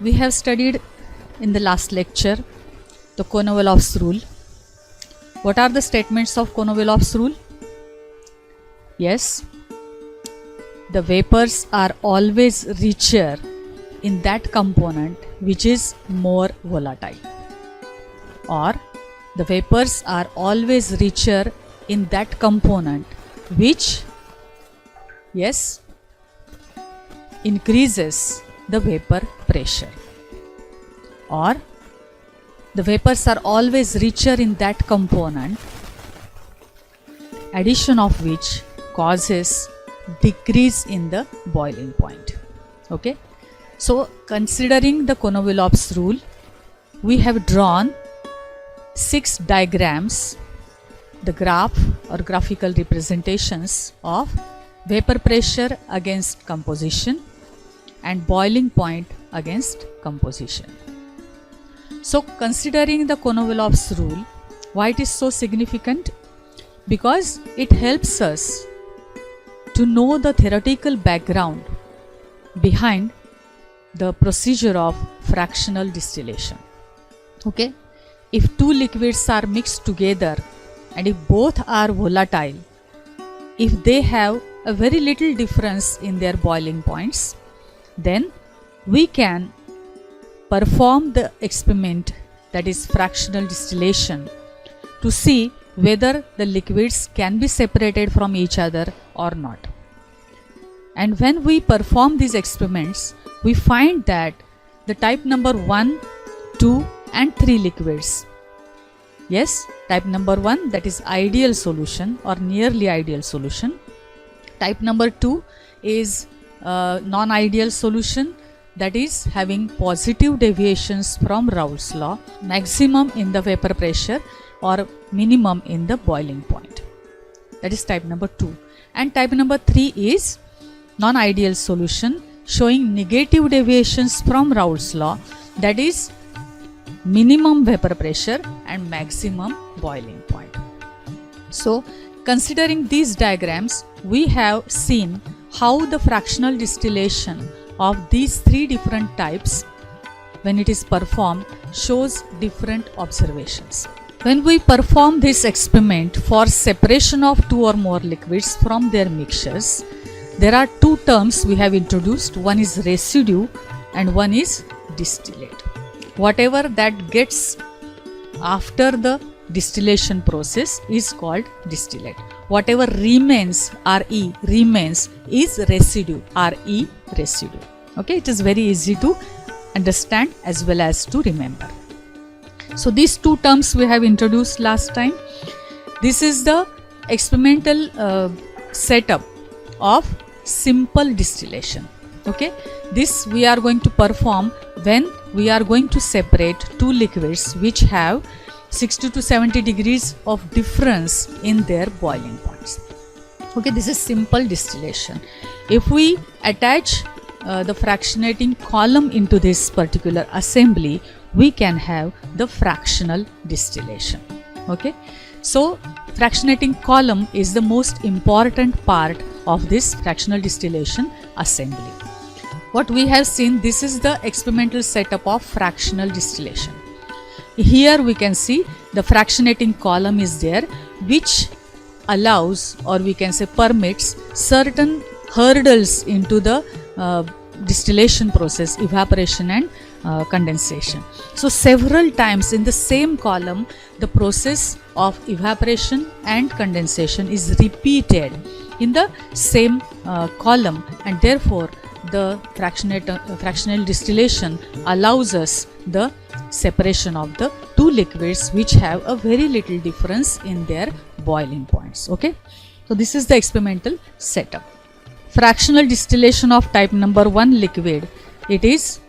We have studied in the last lecture the Konovalev's rule. What are the statements of Konovalev's rule? Yes, the vapors are always richer in that component which is more volatile, or the vapors are always richer in that component which, yes, increases the vapor pressure, or the vapors are always richer in that component, addition of which causes decrease in the boiling point. Okay, so considering the Konovalev's rule, we have drawn 6 diagrams, the graph or graphical representations of vapor pressure against composition and boiling point against composition. So considering the Konovalev's rule, why it is so significant? Because it helps us to know the theoretical background behind the procedure of fractional distillation. Okay, if two liquids are mixed together and if both are volatile, if they have a very little difference in their boiling points, then we can perform the experiment, that is fractional distillation, to see whether the liquids can be separated from each other or not. And when we perform these experiments, we find that the type number 1, 2 and 3 liquids, yes, type number 1, that is ideal solution or nearly ideal solution. Type number 2 is non-ideal solution, that is having positive deviations from Raoult's law, maximum in the vapor pressure or minimum in the boiling point. That is type number 2. And type number 3 is non-ideal solution showing negative deviations from Raoult's law, that is minimum vapor pressure and maximum boiling point. So considering these diagrams, we have seen how the fractional distillation of these 3 different types, when it is performed, shows different observations. When we perform this experiment for separation of 2 or more liquids from their mixtures, there are 2 terms we have introduced. One is residue and one is distillate. Whatever that gets after the distillation process is called distillate. Whatever remains, RE, remains, is residue, RE, residue. Okay, it is very easy to understand as well as to remember. So these 2 terms we have introduced last time. This is the experimental setup of simple distillation. Okay, this we are going to perform when we are going to separate 2 liquids which have 60 to 70 degrees of difference in their boiling points. Okay, this is simple distillation. If we attach the fractionating column into this particular assembly, we can have the fractional distillation. Okay, so fractionating column is the most important part of this fractional distillation assembly. What we have seen, this is the experimental setup of fractional distillation. Here we can see the fractionating column is there, which allows, or we can say permits, certain hurdles into the distillation process, evaporation and condensation. So several times in the same column, the process of evaporation and condensation is repeated in the same column, and therefore the fractional distillation allows us the separation of the 2 liquids which have a very little difference in their boiling points. Okay, so this is the experimental setup. Fractional distillation of type number 1 liquid, it is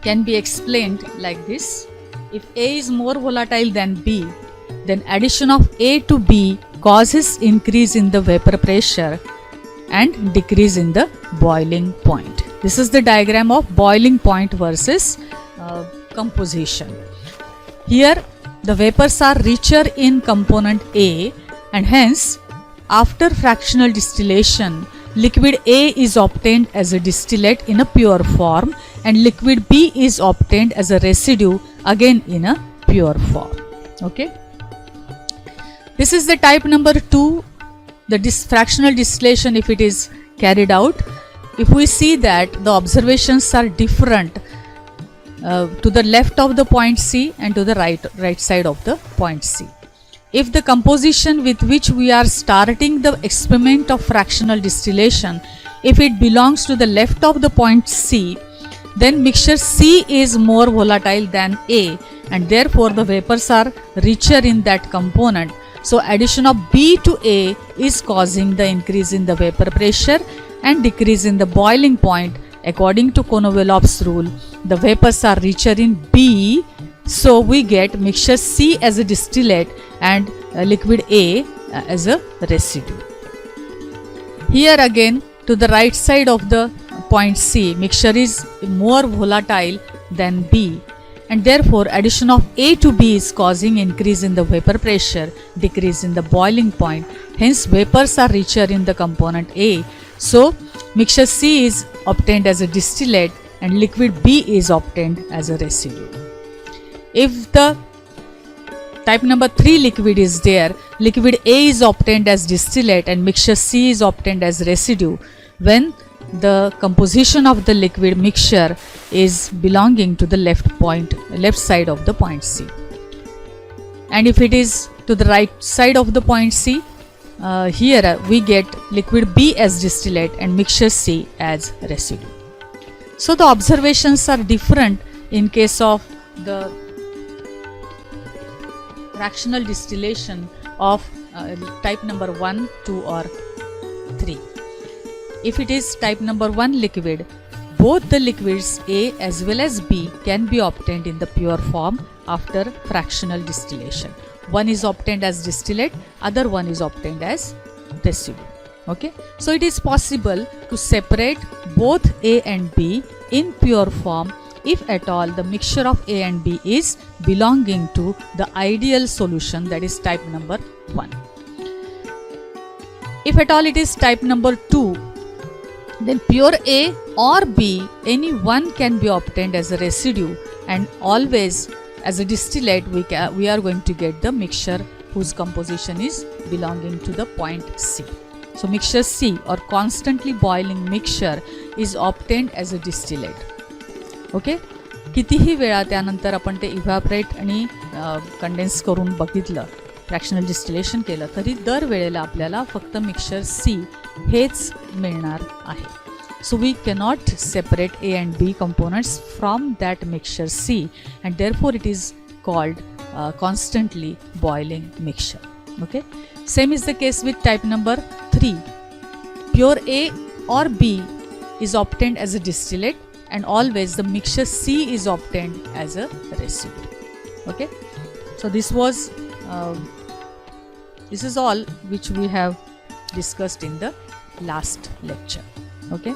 can be explained like this. If A is more volatile than B, then addition of A to B causes increase in the vapor pressure and decrease in the boiling point. This is the diagram of boiling point versus composition. Here the vapors are richer in component A, and hence after fractional distillation, liquid A is obtained as a distillate in a pure form, and liquid B is obtained as a residue again in a pure form. Okay, this is the type number 2, the fractional distillation. If it is carried out, if we see that the observations are different to the left of the point C and to the right side of the point C. If the composition with which we are starting the experiment of fractional distillation, if it belongs to the left of the point C, then mixture C is more volatile than A, and therefore the vapors are richer in that component. So addition of B to A is causing the increase in the vapor pressure and decrease in the boiling point. According to Konovalev's rule, the vapors are richer in B, so we get mixture C as a distillate and liquid A as a residue. Here again, to the right side of the point C, mixture is more volatile than B, and therefore addition of A to B is causing increase in the vapor pressure, decrease in the boiling point. Hence vapors are richer in the component A. So mixture C is obtained as a distillate and liquid B is obtained as a residue. If the type number 3 liquid is there, liquid A is obtained as distillate and mixture C is obtained as residue when the composition of the liquid mixture is belonging to the left side of the point C. And if it is to the right side of the point C, here we get liquid B as distillate and mixture C as residue. So the observations are different in case of the fractional distillation of type number 1, 2 or 3. If it is type number 1 liquid, both the liquids A as well as B can be obtained in the pure form after fractional distillation. One is obtained as distillate, other one is obtained as residue. Okay, so it is possible to separate both A and B in pure form if at all the mixture of A and B is belonging to the ideal solution, that is type number 1. If at all it is type number 2, then pure A or B, any one can be obtained as a residue, and always as a distillate we are going to get the mixture whose composition is belonging to the point C. So mixture C or constantly boiling mixture is obtained as a distillate. Okay, कितीही वेळा त्यानंतर आपण ते इव्हॅपरेट आणि condense करून बघितलं, fractional distillation केलं, तरी दर वेळेला आपल्याला फक्त मिक्सचर सी हेच मिळणार आहे. So we cannot separate A and B components from that mixture C and therefore it is called constantly boiling mixture. Okay, same is the case with type number 3. Pure A or B is obtained as a distillate and always the mixture C is obtained as a residue. Okay, so this is all which we have discussed in the last lecture. Okay.